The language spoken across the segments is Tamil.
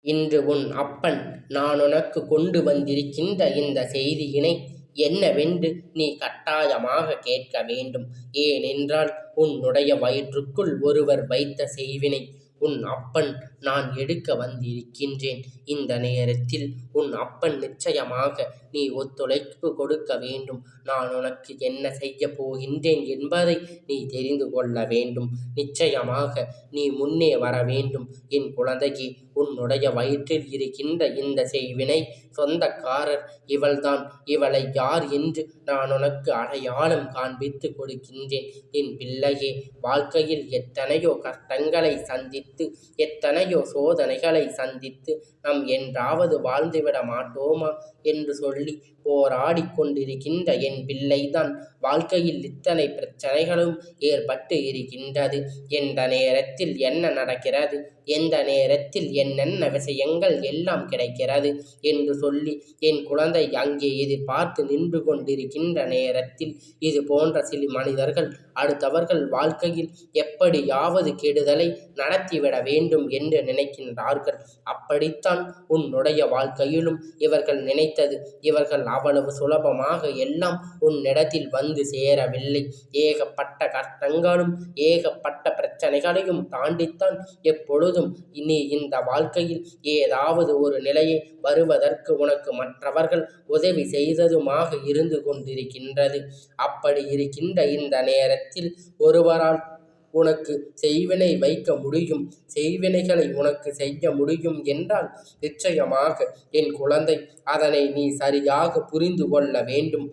இன்று உன் அப்பன் நான் உனக்கு கொண்டு வந்திருக்கின்ற இந்த செய்தியினை என்னவென்று நீ கட்டாயமாக கேட்க வேண்டும். ஏனென்றால் உன்னுடைய வயிற்றுக்குள் ஒருவர் வைத்த செய்வினை உன் அப்பன் நான் எடுக்க வந்திருக்கின்றேன். இந்த நேரத்தில் உன் அப்பன் நிச்சயமாக நீ ஒத்துழைப்பு கொடுக்க வேண்டும். நான் உனக்கு என்ன செய்ய போகின்றேன் என்பதை நீ தெரிந்து கொள்ள வேண்டும். நிச்சயமாக நீ முன்னே வர வேண்டும். என் குழந்தைக்கு உன்னுடைய வயிற்றில் இருக்கின்ற இந்த செய்வினை சொந்தக்காரர் இவள்தான். இவளை யார் என்று நான் உனக்கு அடையாளம் காண்பித்து கொடுக்கின்றேன். என் பிள்ளையே, வாழ்க்கையில் எத்தனையோ கஷ்டங்களை சந்தித்து எத்தனையோ சோதனைகளை சந்தித்து நாம் என்றாவது வாழ்ந்துவிட மாட்டோமா என்று சொல்லி போராடி கொண்டிருக்கின்ற என் பிள்ளைதான் வாழ்க்கையில் இத்தனை பிரச்சனைகளும் ஏற்பட்டு இருக்கின்றது. எந்த நேரத்தில் என்ன நடக்கிறது, எந்த நேரத்தில் என்னென்ன விஷயங்கள் எல்லாம் கிடைக்கிறது என்று சொல்லி என் குழந்தை அங்கே எதிர்பார்த்து நின்று கொண்டிருக்கின்ற நேரத்தில் இது போன்ற சில மனிதர்கள் அடுத்தவர்கள் வாழ்க்கையில் எப்படியாவது கெடுதலை நடத்திவிட வேண்டும் என்று நினைக்கின்றார்கள். அப்படித்தான் உன்னுடைய வாழ்க்கையிலும் இவர்கள் நினைத்தது. இவர்கள் அவ்வளவு சுலபமாக எல்லாம் உன்னிடத்தில் வந்து சேரவில்லை. ஏகப்பட்ட கஷ்டங்களும் ஏகப்பட்ட பிரச்சனைகளையும் தாண்டித்தான் எப்பொழுதும் இனி இந்த வாழ்க்கையில் ஏதாவது ஒரு நிலையை வருவதற்கு உனக்கு மற்றவர்கள் உதவி செய்ததுமாக இருந்து கொண்டிருக்கின்றது. அப்படி இருக்கின்ற இந்த நேரத்தில் ஒருவரால் உனக்கு செய்வினை வைக்க முடியும், செய்வினைகளை உனக்கு செய்ய முடியும் என்றால் நிச்சயமாக என் குழந்தை அதனை நீ சரியாக புரிந்து கொள்ள வேண்டும்.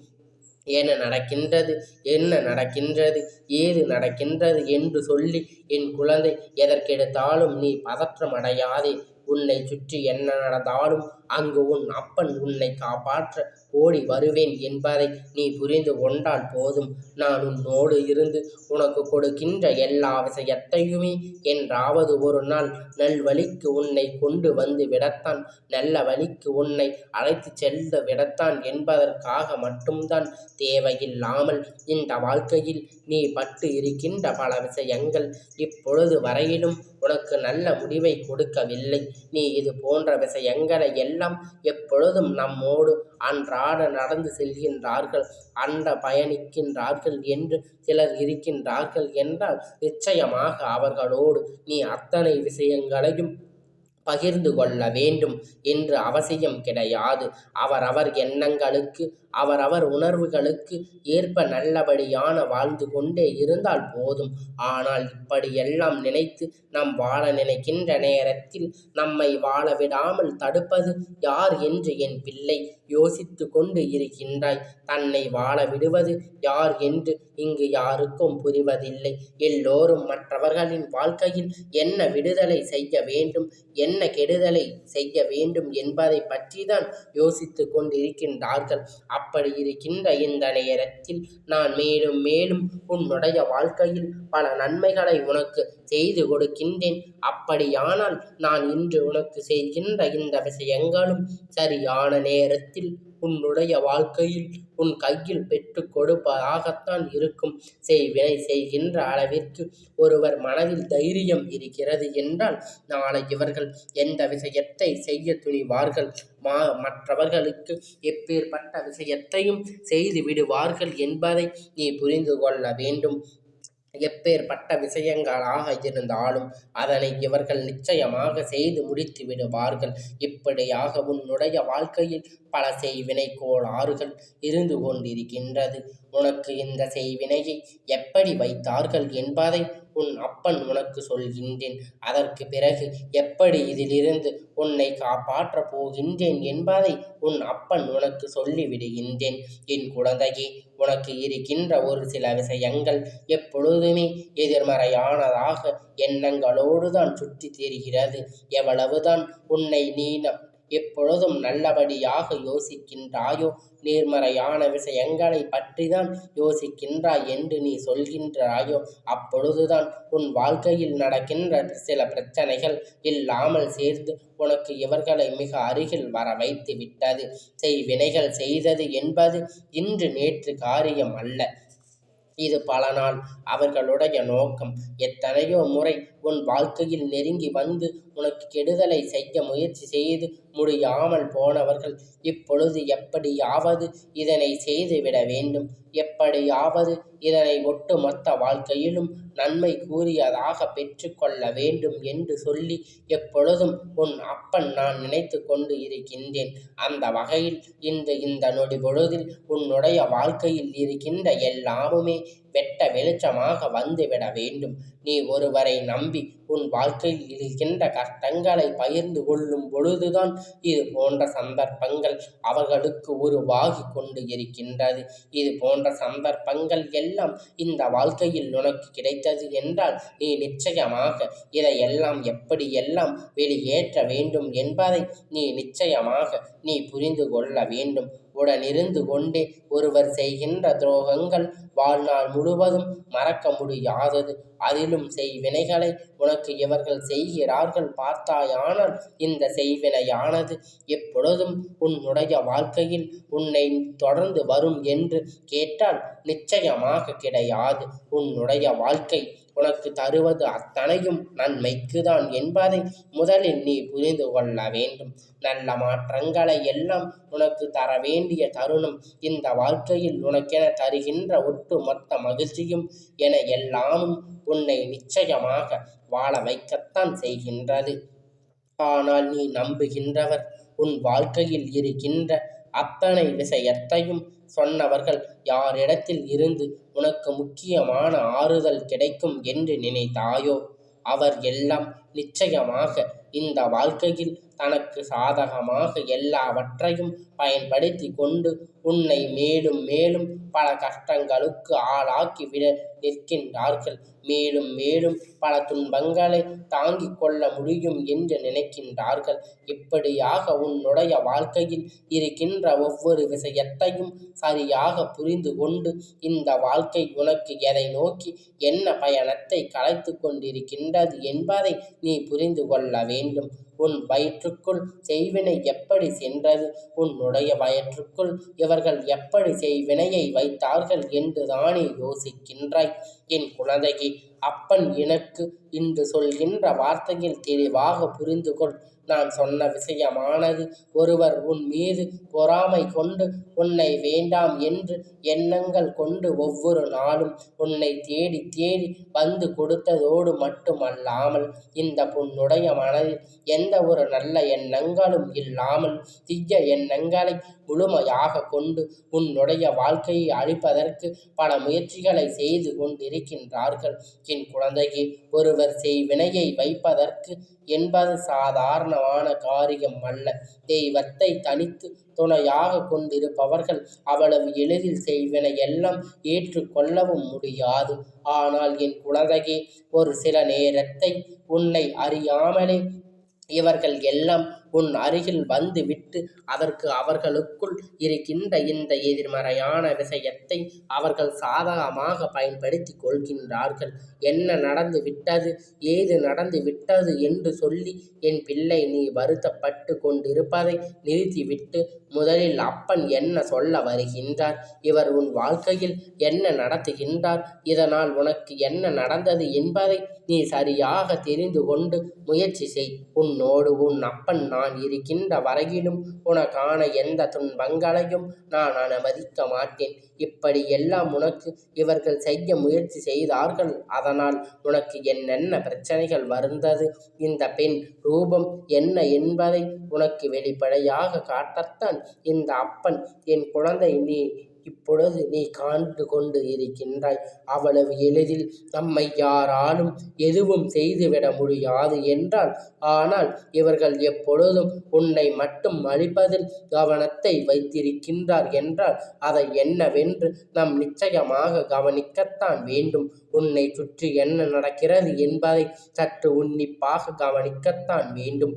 என்ன நடக்கின்றது, என்ன நடக்கின்றது, ஏது நடக்கின்றது என்று சொல்லி என் குழந்தை எதற்கெடுத்தாலும் நீ பதற்றம் அடையாதே. உன்னை சுற்றி என்ன நடந்தாலும் அங்கு உன் அப்பன் உன்னை காப்பாற்ற ஓடி வருவேன் என்பதை நீ புரிந்து கொண்டால் போதும். நான் உன்னோடு இருந்து உனக்கு கொடுக்கின்ற எல்லா விஷயத்தையுமே என்றாவது ஒரு நாள் நல்வழிக்கு உன்னை கொண்டு வந்து விடத்தான், நல்ல வழிக்கு உன்னை அழைத்து செல்ல விடத்தான் என்பதற்காக மட்டும்தான். தேவையில்லாமல் இந்த வாழ்க்கையில் நீ பட்டு இருக்கின்ற பல விஷயங்கள் இப்பொழுது வரையிலும் உனக்கு நல்ல முடிவை கொடுக்கவில்லை. நீ இது போன்ற விஷயங்களை எல்லாம் எப்பொழுதும் நம்மோடு அன்றாட நடந்து செல்கின்றார்கள், பயணிக்கின்றார்கள் என்று சிலர் இருக்கின்றார்கள் என்றால் நிச்சயமாக அவர்களோடு நீ அத்தனை விஷயங்களையும் பகிர்ந்து கொள்ள வேண்டும் என்று அவசியம் கிடையாது. அவரவர் எண்ணங்களுக்கு அவரவர் உணர்வுகளுக்கு ஏற்ப நல்லபடியான வாழ்ந்து கொண்டே இருந்தால் போதும். ஆனால் இப்படியெல்லாம் நினைத்து நாம் வாழ நினைக்கின்ற நேரத்தில் நம்மை வாழ விடாமல் தடுப்பது யார் என்று என் பிள்ளை யோசித்து கொண்டு இருக்கின்றாய். தன்னை வாழ விடுவது யார் என்று இங்கு யாருக்கும் புரிவதில்லை. எல்லோரும் மற்றவர்களின் வாழ்க்கையில் என்ன விடுதலை செய்ய வேண்டும், என்ன கெடுதலை செய்ய வேண்டும் என்பதை பற்றிதான் யோசித்து கொண்டிருக்கின்றார்கள். அப்படி இருக்கின்ற இந்த நேரத்தில் நான் மேலும் மேலும் உன்னுடைய வாழ்க்கையில் பல நன்மைகளை உனக்கு செய்து கொடுக்கின்றேன். அப்படியானால் நான் இன்று உனக்கு செய்கின்ற இந்த விஷயங்களும் சரியான நேரத்தில் உன்னுடைய வாழ்க்கையில் உன் கையில் பெற்று கொடுப்பதாகத்தான் இருக்கும். செய்வினை செய்கின்ற அளவிற்கு ஒருவர் மனதில் தைரியம் இருக்கிறது என்றால் நாளை இவர்கள் எந்த விஷயத்தை செய்ய துணிவார்கள், மற்றவர்களுக்கு எப்பேற்பட்ட விஷயத்தையும் செய்து விடுவார்கள் என்பதை நீ புரிந்து கொள்ள வேண்டும். எப்பேற்பட்ட விஷயங்களாக இருந்தாலும் அதனை இவர்கள் நிச்சயமாக செய்து முடித்து விடுவார்கள். இப்படியாக உன்னுடைய வாழ்க்கையில் பல செய்வினை கோளாறுகள் இருந்து கொண்டிருக்கின்றது. உனக்கு இந்த செய்வினையை எப்படி வைத்தார்கள் என்பதை உன் அப்பன் உனக்கு சொல்கின்றேன். அதற்கு பிறகு எப்படி இதிலிருந்து உன்னை காப்பாற்றப் போகின்றேன் என்பதை உன் அப்பன் உனக்கு சொல்லிவிடுகின்றேன். என் குழந்தையே, உனக்கு இருக்கின்ற ஒரு சில விஷயங்கள் எப்பொழுதுமே எதிர்மறையானதாக எண்ணங்களோடு தான் சுற்றி திரிகிறது. எவ்வளவுதான் உன்னை நீ எப்பொழுதும் நல்லபடியாக யோசிக்கின்றாயோ, நேர்மறையான விஷயங்களை பற்றிதான் யோசிக்கின்றாய் என்று நீ சொல்கின்றாயோ, அப்பொழுதுதான் உன் வாழ்க்கையில் நடக்கின்ற சில பிரச்சனைகள் இல்லாமல் சேர்ந்து உனக்கு இவர்களை மிக அருகில் வர வைத்து விட்டது. செய்வினைகள் செய்தது என்பது இன்று நேற்று காரியம் அல்ல. இது பல நாள் அவர்களுடைய நோக்கம். எத்தனையோ முறை உன் வாழ்க்கையில் நெருங்கி வந்து உனக்கு கெடுதலை செய்ய முயற்சி செய்து முடியாமல் போனவர்கள் இப்பொழுது எப்படியாவது இதனை செய்துவிட வேண்டும், எப்படியாவது இதனை ஒட்டுமொத்த வாழ்க்கையிலும் நன்மை கூறியதாக பெற்று கொள்ள வேண்டும் என்று சொல்லி எப்பொழுதும் உன் அப்பன் நான் நினைத்து கொண்டு இருக்கின்றேன். அந்த வகையில் இந்த நொடி பொழுதில் உன்னுடைய வாழ்க்கையில் இருக்கின்ற எல்லாமுமே வெட்ட வெளிச்சமாக வந்துவிட வேண்டும். நீ ஒருவரை நம்பி உன் வாழ்க்கையில் இருக்கின்ற கஷ்டங்களை பகிர்ந்து கொள்ளும் பொழுதுதான் இது போன்ற சந்தர்ப்பங்கள் அவர்களுக்கு உருவாகி கொண்டு இருக்கின்றது. இது போன்ற சந்தர்ப்பங்கள் எல்லாம் இந்த வாழ்க்கையில் உனக்கு கிடைத்தது என்றால் நீ நிச்சயமாக இதையெல்லாம் எப்படியெல்லாம் வெளியேற்ற வேண்டும் என்பதை நீ நிச்சயமாக நீ புரிந்து கொள்ள வேண்டும். உடனிருந்து கொண்டே ஒருவர் செய்கின்ற துரோகங்கள் வாழ்நாள் முழுவதும் மறக்க முடியாதது. அதிலும் செய்வினைகளை உனக்கு இவர்கள் செய்கிறார்கள் பார்த்தாயானால் இந்த செய்வினையானது எப்பொழுதும் உன்னுடைய வாழ்க்கையில் உன்னை தொடர்ந்து வரும் என்று கேட்டால் நிச்சயமாக கிடையாது. உன்னுடைய வாழ்க்கை உனக்கு தருவது அத்தனையும் நன்மைக்குதான் என்பதை முதலில் நீ புரிந்து கொள்ள வேண்டும். நல்ல மாற்றங்களை எல்லாம் உனக்கு தர வேண்டிய தருணம் இந்த வாழ்க்கையில் உனக்கென தருகின்ற ஒட்டு மொத்த மகிழ்ச்சியும் என எல்லாமும் உன்னை நிச்சயமாக வாழ வைக்கத்தான் செய்கின்றது. ஆனால் நீ நம்புகின்றவர் உன் வாழ்க்கையில் இருக்கின்ற அத்தனை விஷயத்தையும் சொன்னவர்கள் யாரிடத்தில் இருந்து உனக்கு முக்கியமான ஆறுதல் கிடைக்கும் என்று நினைத்தாயோ அவர் எல்லாம் நிச்சயமாக இந்த வாழ்க்கையில் தனக்கு சாதகமாக எல்லாவற்றையும் பயன்படுத்தி கொண்டு உன்னை மேலும் மேலும் பல கஷ்டங்களுக்கு ஆளாக்கி விட நிற்கின்றார்கள். மேலும் மேலும் பல துன்பங்களை தாங்கிக் கொள்ள முடியும் என்று நினைக்கின்றார்கள். இப்படியாக உன்னுடைய வாழ்க்கையில் இருக்கின்ற ஒவ்வொரு விஷயத்தையும் சரியாக புரிந்து கொண்டு இந்த வாழ்க்கை உனக்கு எதை நோக்கி என்ன பயணத்தை கலைத்து கொண்டிருக்கின்றது என்பதை நீ புரிந்து கொள்ள வேண்டும். உன் வயிற்றுக்குள் செய்வினை எப்படி சென்றது, உன்னுடைய வயிற்றுக்குள் இவர்கள் எப்படி செய்வினையை வைத்தார்கள் என்று தானே யோசிக்கின்றாய். என் குழந்தையே, அப்பன் எனக்கு இன்று சொல்கின்ற வார்த்தையில் தெளிவாக புரிந்து கொள். நான் சொன்ன விஷயமானது ஒருவர் உன் மீது பொறாமை கொண்டு உன்னை வேண்டாம் என்று எண்ணங்கள் கொண்டு ஒவ்வொரு நாளும் உன்னை தேடி தேடி வந்து கொடுத்ததோடு மட்டுமல்லாமல் இந்த பொன்னுடைய மனதில் எந்த ஒரு நல்ல எண்ணங்களும் இல்லாமல் தீய எண்ணங்களை முழுமையாக கொண்டு உன்னுடைய வாழ்க்கையை அழிப்பதற்கு பல முயற்சிகளை செய்து கொண்டிருக்கின்றார்கள். என் குழந்தையே, ஒருவர் செய்வினையை வைப்பதற்கு என்பது சாதாரணமான காரியம் அல்ல. தெய்வத்தை தனித்து துணையாக கொண்டிருப்பவர்கள் அவ்வளவு எளிதில் செய்வினை எல்லாம் ஏற்றுக்கொள்ளவும் முடியாது. ஆனால் என் குழந்தையே, ஒரு சில நேரத்தை உன்னை அறியாமலே இவர்கள் எல்லாம் உன் அருகில் வந்து விட்டு அதற்கு அவர்களுக்குள் இருக்கின்ற இந்த எதிர்மறையான விஷயத்தை அவர்கள் சாதகமாக பயன்படுத்தி கொள்கின்றார்கள். என்ன நடந்து விட்டது, ஏது நடந்து விட்டது என்று சொல்லி என் பிள்ளை நீ வருத்தப்பட்டு கொண்டிருப்பதை நிறுத்திவிட்டு முதலில் அப்பன் என்ன சொல்ல வருகின்றார், இவர் உன் வாழ்க்கையில் என்ன நடத்துகின்றார், இதனால் உனக்கு என்ன நடந்தது என்பதை நீ சரியாக தெரிந்து கொண்டு முயற்சி செய். உன்னோடு உன் அப்பன் நான் இருக்கின்ற வரையிலும் உனக்கான எந்த துன்பங்களையும் நான் அனுமதிக்க மாட்டேன். இப்படி எல்லாம் உனக்கு இவர்கள் செய்ய முயற்சி செய்தார்கள். அதனால் உனக்கு என்னென்ன பிரச்சனைகள் வந்தது, இந்த பெண் ரூபம் என்ன என்பதை உனக்கு வெளிப்படையாக காட்டத்தான் இந்த அப்பன் என் குழந்தை இப்பொழுது நீ காண்டு கொண்டு இருக்கின்றாய். அவ்வளவு எளிதில் நம்மை யாராலும் எதுவும் செய்துவிட முடியாது என்றால், ஆனால் இவர்கள் எப்பொழுதும் உன்னை மட்டும் அழிப்பதில் கவனத்தை வைத்திருக்கின்றார் என்றால் அதை என்னவென்று நாம் நிச்சயமாக கவனிக்கத்தான் வேண்டும். உன்னை சுற்றி என்ன நடக்கிறது என்பதை சற்று உன்னிப்பாக கவனிக்கத்தான் வேண்டும்.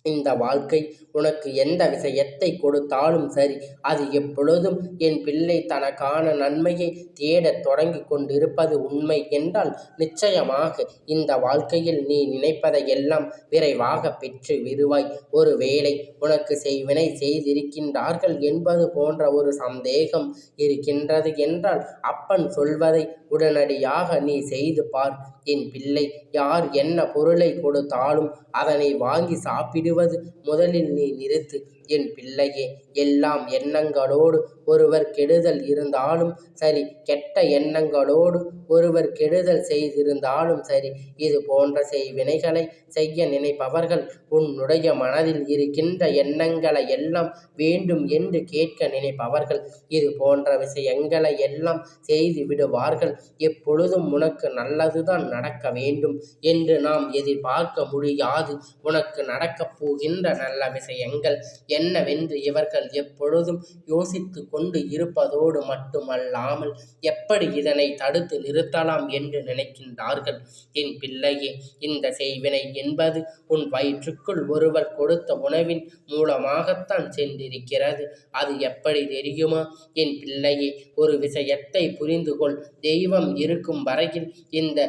இந்த வாழ்க்கை உனக்கு எந்த விஷயத்தை கொடுத்தாலும் சரி, அது எப்பொழுதும் என் பிள்ளை தனக்கான நன்மையை தேடத் தொடங்கி கொண்டிருப்பது உண்மை என்றால், நிச்சயமாக இந்த வாழ்க்கையில் நீ நினைப்பதையெல்லாம் விரைவாக பெற்று விடுவாய். ஒருவேளை உனக்கு செய்வினை செய்திருக்கின்றார்கள் என்பது போன்ற ஒரு சந்தேகம் இருக்கின்றது என்றால், அப்பன் சொல்வதை உடனடியாக நீ செய்து பார். என் பிள்ளை, யார் என்ன பொருளை கொடுத்தாலும் அதனை வாங்கி சாப்பிடுவது முதலில் நீ நிறுத்து. என் பிள்ளையே, எல்லாம் எண்ணங்களோடு ஒருவர் கெடுதல் இருந்தாலும் சரி, கெட்ட எண்ணங்களோடு ஒருவர் கெடுதல் செய்திருந்தாலும் சரி, இது போன்ற செய்வினைகளை செய்ய நினைப்பவர்கள் உன்னுடைய மனதில் இருக்கின்ற எண்ணங்களை எல்லாம் வேண்டும் என்று கேட்க நினைப்பவர்கள் இது போன்ற விஷயங்களை எல்லாம் செய்து விடுவார்கள். எப்பொழுதும் உனக்கு நல்லதுதான் நடக்க வேண்டும் என்று நாம் எதிர்பார்க்க முடியாது. உனக்கு நடக்கப் போகின்ற நல்ல விஷயங்கள் என்னவென்று இவர்கள் எப்பொழுதும் யோசித்து கொண்டு இருப்பதோடு மட்டுமல்லாமல், எப்படி இதனை தடுத்து நிறுத்தலாம் என்று நினைக்கின்றார்கள். என் பிள்ளையே, இந்த செய்வினை என்பது உன் வயிற்றுக்குள் ஒருவர் கொடுத்த உணவின் மூலமாகத்தான் சென்றிருக்கிறது. அது எப்படி தெரியுமா? என் பிள்ளையே, ஒரு விஷயத்தை புரிந்து கொள். தெய்வம் இருக்கும் வரையில் இந்த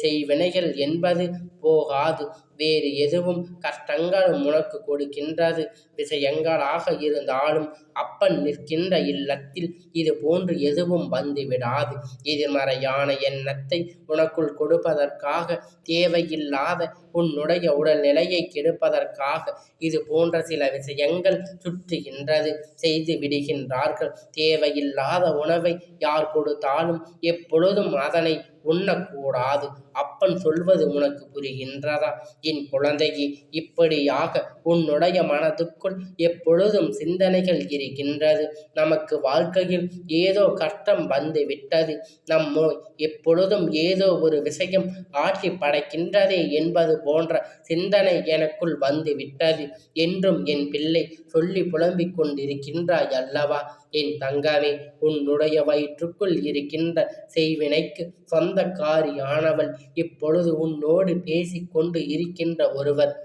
செய்வினைகள் என்பது போகாது. வேறு எதுவும் கஷ்டங்களும் உனக்கு கொடுக்கின்றது விஷயங்களாக இருந்தாலும், அப்பன் நிற்கின்ற இல்லத்தில் இது போன்று எதுவும் வந்துவிடாது. எதிர்மறையான எண்ணத்தை உனக்குள் கொடுப்பதற்காக, தேவையில்லாத உன்னுடைய உடல்நிலையை கெடுப்பதற்காக இது போன்ற சில விஷயங்கள் சுற்றுகின்றது. செய்து விடுகின்றார்கள். தேவையில்லாத உணவை யார் கொடுத்தாலும் எப்பொழுதும் அதனை உண்ணக்கூடாது. அப்பன் சொல்வது உனக்கு புரிகின்றதா? என் குழந்தையே, இப்படியாக உன்னுடைய மனதுக்குள் எப்பொழுதும் சிந்தனைகள் இருக்கின்றது. நமக்கு வாழ்க்கையில் ஏதோ கஷ்டம் வந்து விட்டது, நம்மோ எப்பொழுதும் ஏதோ ஒரு விஷயம் ஆட்சி படைக்கின்றதே என்பது போன்ற சிந்தனை எனக்குள் வந்து விட்டது என்றும் என் பிள்ளை சொல்லி புலம்பிக் கொண்டிருக்கின்றாய் அல்லவா? என் தங்கமே, உன்னுடைய வயிற்றுக்குள் இருக்கின்ற செய்வினைக்கு சொந்தக்காரியானவள் இப்பொழுது உன்னோடு பேசிக்கொண்டு இருக்கின்ற ஒருவர்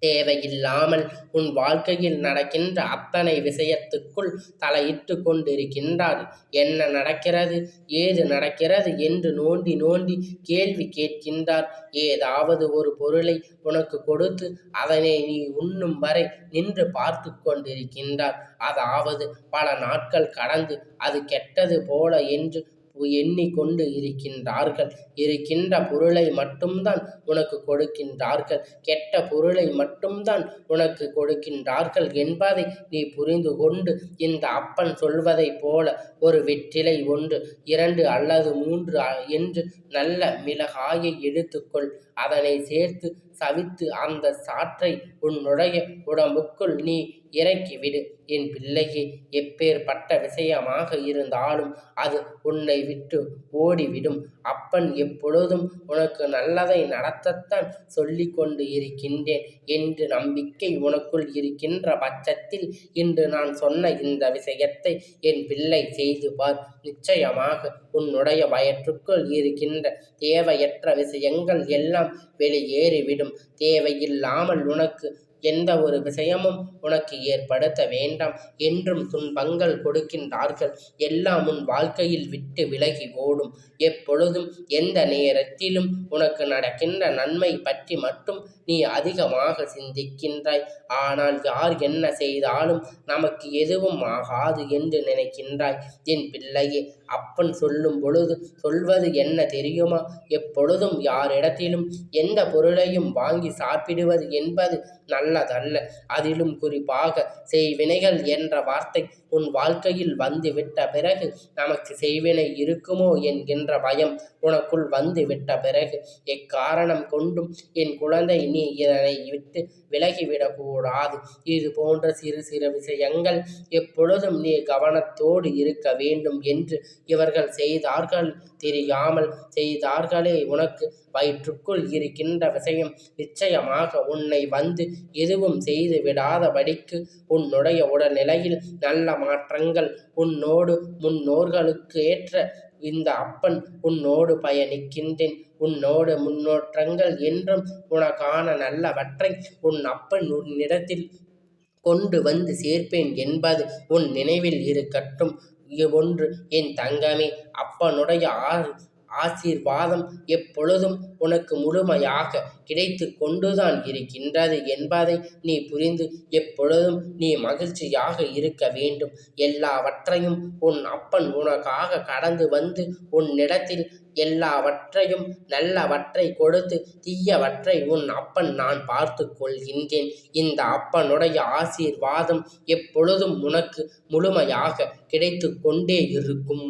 தேவையில்லாமல் உன் வாழ்க்கையில் நடக்கின்ற அத்தனை விஷயத்துக்குள் தலையிட்டு கொண்டிருக்கின்றார். என்ன நடக்கிறது, ஏது நடக்கிறது என்று நோண்டி நோண்டி கேள்வி கேட்கின்றார். ஏதாவது ஒரு பொருளை உனக்கு கொடுத்து அதனை நீ உண்ணும் வரை நின்று பார்த்து கொண்டிருக்கின்றார். அதாவது பல நாட்கள் கடந்து அது கெட்டது போல என்று எண்ணிக்கொண்டு இருக்கின்றார்கள். இருக்கின்ற பொருளை மட்டும்தான் உனக்கு கொடுக்கின்றார்கள், கெட்ட பொருளை மட்டும்தான் உனக்கு கொடுக்கின்றார்கள் என்பதை நீ புரிந்து கொண்டு, இந்த அப்பன் சொல்வதைப் போல ஒரு வெற்றிலை 1, 2 அல்லது 3 என்று நல்ல மிளகாயை எடுத்துக்கொள். அதனை சேர்த்து சவித்து அந்த சாற்றை உன்னுடைய உடம்புக்குள் நீ இறக்கிவிடு. என் பிள்ளையே, எப்பேற்பட்ட விஷயமாக இருந்தாலும் அது உன்னை விட்டு ஓடிவிடும். அப்பன் எப்பொழுதும் உனக்கு நல்லதை நடத்தத்தான் சொல்லி கொண்டு இருக்கின்றேன் என்று நம்பிக்கை உனக்குள் இருக்கின்ற பட்சத்தில், இன்று நான் சொன்ன இந்த விஷயத்தை என் பிள்ளை செய்து பார். நிச்சயமாக உன்னுடைய வயிற்றுக்குள் இருக்கின்ற தேவையற்ற விஷயங்கள் எல்லாம் வெளியேறிவிடும். தேவையில்லாமல் உனக்கு எந்த ஒரு விஷயமும் உனக்கு ஏற்படுத்த வேண்டாம் என்றும் துன்பங்கள் கொடுக்கின்றார்கள். எல்லாம் உன் வாழ்க்கையில் விட்டு விலகி ஓடும். எப்பொழுதும் எந்த நேரத்திலும் உனக்கு நடக்கின்ற நன்மை பற்றி மட்டும் நீ அதிகமாக சிந்திக்கின்றாய். ஆனால் யார் என்ன செய்தாலும் நமக்கு எதுவும் ஆகாது என்று நினைக்கின்றாய். என் பிள்ளையே, அப்பன் சொல்லும் பொழுது சொல்வது என்ன தெரியுமா? எப்பொழுதும் யாரிடத்திலும் எந்த பொருளையும் வாங்கி சாப்பிடுவது என்பது நல்லதல்ல. அதிலும் குறிப்பாக செய்வினைகள் என்ற வார்த்தை உன் வாழ்க்கையில் வந்துவிட்ட பிறகு, நமக்கு செய்வினை இருக்குமோ என்கின்ற பயம் உனக்குள் வந்துவிட்ட பிறகு, எக்காரணம் கொண்டும் என் குழந்தை நீ இதனை விட்டு விலகிவிடக்கூடாது. இது போன்ற சிறு சிறு விஷயங்கள் எப்பொழுதும் நீ கவனத்தோடு இருக்க வேண்டும் என்று இவர்கள் செய்தார்கள், தெரியாமல் செய்தார்களே. உனக்கு வயிற்றுக்குள் இருக்கின்ற விஷயம் நிச்சயமாக உன்னை வந்து எதுவும் செய்து விடாதபடிக்கு உன்னுடைய உடல்நிலையில் நல்ல மாற்றங்கள், உன்னோடு முன்னோர்களுக்கு ஏற்ற இந்த அப்பன் உன்னோடு பயணிக்கின்றேன். உன்னோடு முன்னேற்றங்கள் என்றும் உனக்கான நல்லவற்றை உன் அப்பன் உன்னிடத்தில் கொண்டு வந்து சேர்ப்பேன் என்பது உன் நினைவில் இருக்கட்டும். ஒன்று என் தங்கமே, அப்பனுடைய ஆசீர்வாதம் எப்பொழுதும் உனக்கு முழுமையாக கிடைத்து கொண்டுதான் இருக்கின்றது என்பதை நீ புரிந்து எப்பொழுதும் நீ மகிழ்ச்சியாக இருக்க வேண்டும். எல்லாவற்றையும் உன் அப்பன் உனக்காக கடந்து வந்து உன்னிடத்தில் எல்லாவற்றையும் நல்லவற்றை கொடுத்து தீயவற்றை உன் அப்பன் நான் பார்த்து கொள்கின்றேன். இந்த அப்பனுடைய ஆசீர்வாதம் எப்பொழுதும் உனக்கு முழுமையாக கிடைத்து கொண்டே இருக்கும்.